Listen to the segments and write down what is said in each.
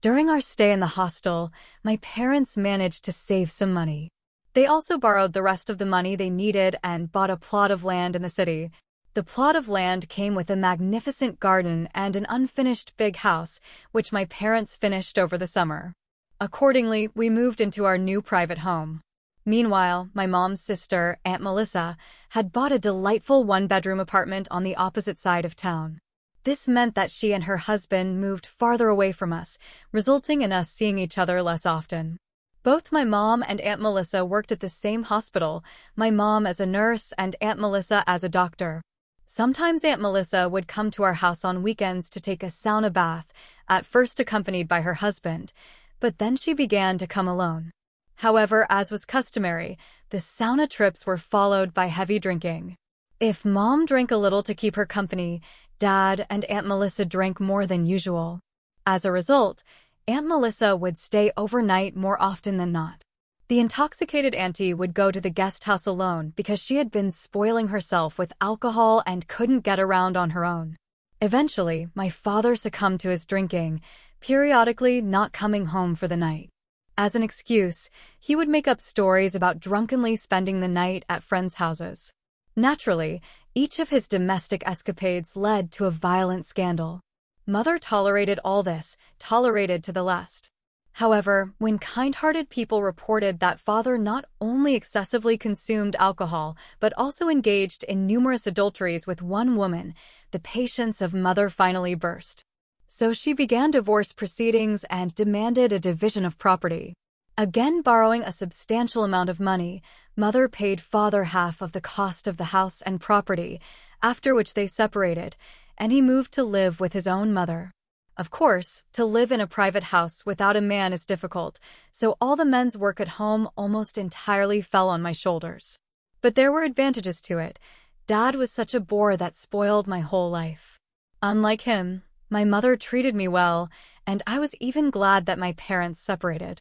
During our stay in the hostel, my parents managed to save some money. They also borrowed the rest of the money they needed and bought a plot of land in the city. The plot of land came with a magnificent garden and an unfinished big house, which my parents finished over the summer. Accordingly, we moved into our new private home. Meanwhile, my mom's sister, Aunt Melissa, had bought a delightful one-bedroom apartment on the opposite side of town. This meant that she and her husband moved farther away from us, resulting in us seeing each other less often. Both my mom and Aunt Melissa worked at the same hospital, my mom as a nurse and Aunt Melissa as a doctor. Sometimes Aunt Melissa would come to our house on weekends to take a sauna bath, at first accompanied by her husband, but then she began to come alone. However, as was customary, the sauna trips were followed by heavy drinking. If Mom drank a little to keep her company, Dad and Aunt Melissa drank more than usual. As a result, Aunt Melissa would stay overnight more often than not. The intoxicated auntie would go to the guest house alone because she had been spoiling herself with alcohol and couldn't get around on her own. Eventually, my father succumbed to his drinking, periodically not coming home for the night. As an excuse, he would make up stories about drunkenly spending the night at friends' houses. Naturally, each of his domestic escapades led to a violent scandal. Mother tolerated all this, tolerated to the last. However, when kind-hearted people reported that father not only excessively consumed alcohol, but also engaged in numerous adulteries with one woman, the patience of Mother finally burst. So she began divorce proceedings and demanded a division of property. Again borrowing a substantial amount of money, Mother paid father half of the cost of the house and property, after which they separated, and he moved to live with his own mother. Of course, to live in a private house without a man is difficult, so all the men's work at home almost entirely fell on my shoulders. But there were advantages to it. Dad was such a bore that spoiled my whole life. Unlike him, my mother treated me well, and I was even glad that my parents separated.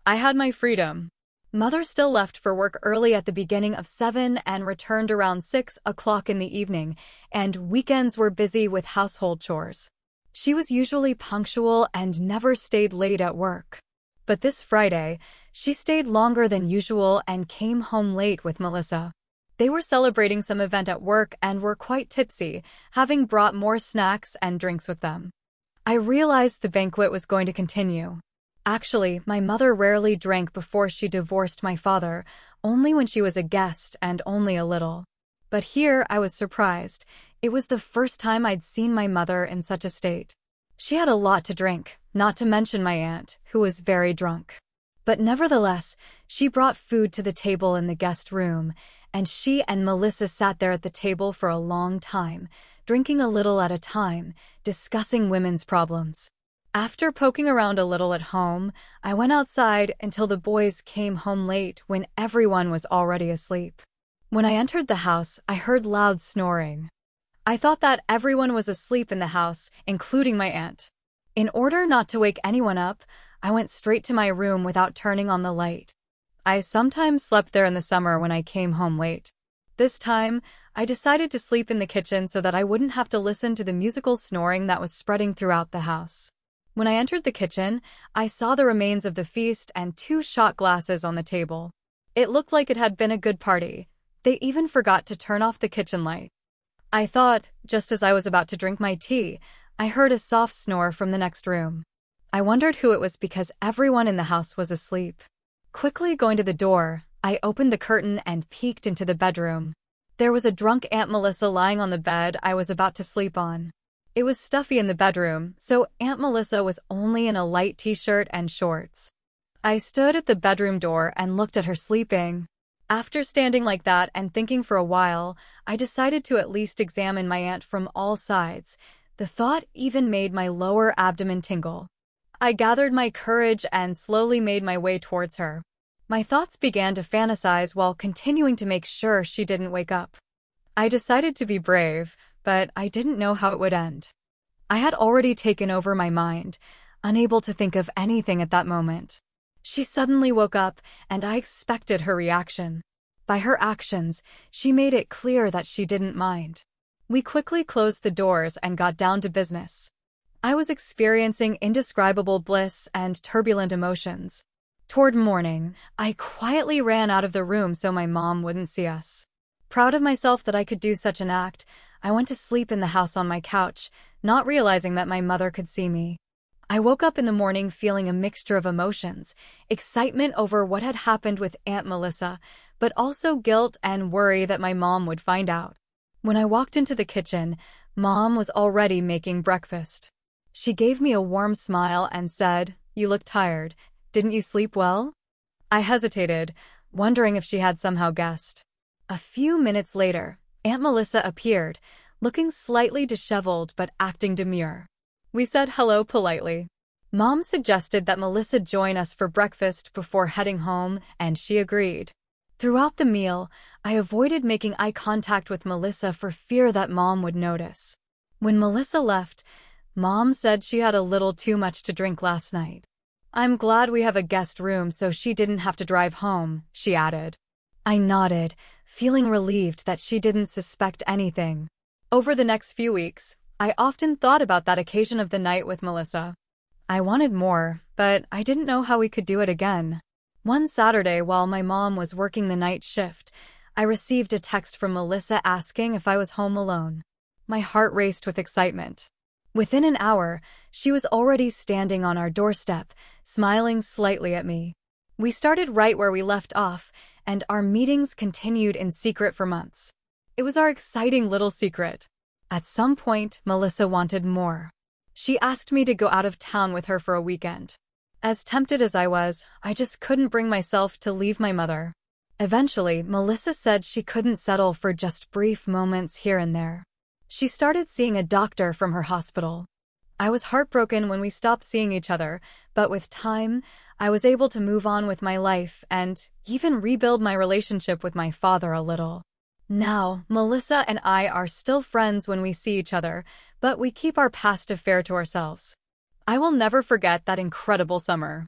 I had my freedom. Mother still left for work early at the beginning of 7 and returned around 6 o'clock in the evening, and weekends were busy with household chores. She was usually punctual and never stayed late at work. But this Friday, she stayed longer than usual and came home late with Melissa. They were celebrating some event at work and were quite tipsy, having brought more snacks and drinks with them. I realized the banquet was going to continue. Actually, my mother rarely drank before she divorced my father, only when she was a guest and only a little. But here I was surprised. It was the first time I'd seen my mother in such a state. She had a lot to drink, not to mention my aunt, who was very drunk. But nevertheless, she brought food to the table in the guest room, and she and Melissa sat there at the table for a long time, drinking a little at a time, discussing women's problems. After poking around a little at home, I went outside until the boys came home late when everyone was already asleep. When I entered the house, I heard loud snoring. I thought that everyone was asleep in the house, including my aunt. In order not to wake anyone up, I went straight to my room without turning on the light. I sometimes slept there in the summer when I came home late. This time, I decided to sleep in the kitchen so that I wouldn't have to listen to the musical snoring that was spreading throughout the house. When I entered the kitchen, I saw the remains of the feast and 2 shot glasses on the table. It looked like it had been a good party. They even forgot to turn off the kitchen light. I thought, just as I was about to drink my tea, I heard a soft snore from the next room. I wondered who it was because everyone in the house was asleep. Quickly going to the door, I opened the curtain and peeked into the bedroom. There was a drunk Aunt Melissa lying on the bed I was about to sleep on. It was stuffy in the bedroom, so Aunt Melissa was only in a light t-shirt and shorts. I stood at the bedroom door and looked at her sleeping. After standing like that and thinking for a while, I decided to at least examine my aunt from all sides. The thought even made my lower abdomen tingle. I gathered my courage and slowly made my way towards her. My thoughts began to fantasize while continuing to make sure she didn't wake up. I decided to be brave, but I didn't know how it would end. I had already taken over my mind, unable to think of anything at that moment. She suddenly woke up, and I expected her reaction. By her actions, she made it clear that she didn't mind. We quickly closed the doors and got down to business. I was experiencing indescribable bliss and turbulent emotions. Toward morning, I quietly ran out of the room so my mom wouldn't see us. Proud of myself that I could do such an act, I went to sleep in the house on my couch, not realizing that my mother could see me. I woke up in the morning feeling a mixture of emotions, excitement over what had happened with Aunt Melissa, but also guilt and worry that my mom would find out. When I walked into the kitchen, Mom was already making breakfast. She gave me a warm smile and said, "You look tired. Didn't you sleep well?" I hesitated, wondering if she had somehow guessed. A few minutes later, Aunt Melissa appeared, looking slightly disheveled but acting demure. We said hello politely. Mom suggested that Melissa join us for breakfast before heading home, and she agreed. Throughout the meal, I avoided making eye contact with Melissa for fear that Mom would notice. When Melissa left, Mom said she had a little too much to drink last night. "I'm glad we have a guest room so she didn't have to drive home," she added. I nodded, feeling relieved that she didn't suspect anything. Over the next few weeks, I often thought about that occasion of the night with Melissa. I wanted more, but I didn't know how we could do it again. One Saturday, while my mom was working the night shift, I received a text from Melissa asking if I was home alone. My heart raced with excitement. Within an hour, she was already standing on our doorstep, smiling slightly at me. We started right where we left off, and our meetings continued in secret for months. It was our exciting little secret. At some point, Melissa wanted more. She asked me to go out of town with her for a weekend. As tempted as I was, I just couldn't bring myself to leave my mother. Eventually, Melissa said she couldn't settle for just brief moments here and there. She started seeing a doctor from her hospital. I was heartbroken when we stopped seeing each other, but with time, I was able to move on with my life and even rebuild my relationship with my father a little. Now, Melissa and I are still friends when we see each other, but we keep our past affair to ourselves. I will never forget that incredible summer.